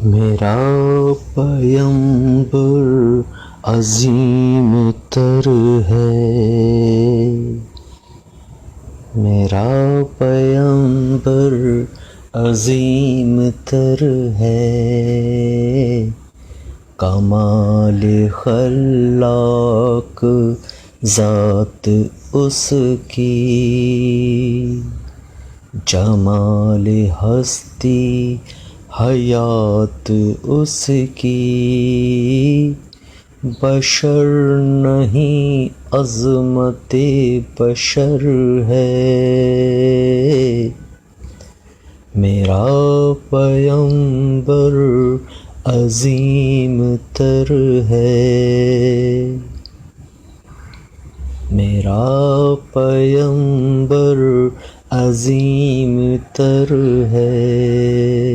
میرا پیمبر عظیم تر ہے، میرا پیمبر عظیم تر ہے، کمال خلاق ذات اس کی، جمال ہستی حیات اس کی، بشر نہیں عظمت بشر ہے، میرا پیمبر عظیم تر ہے، میرا پیمبر عظیم تر ہے۔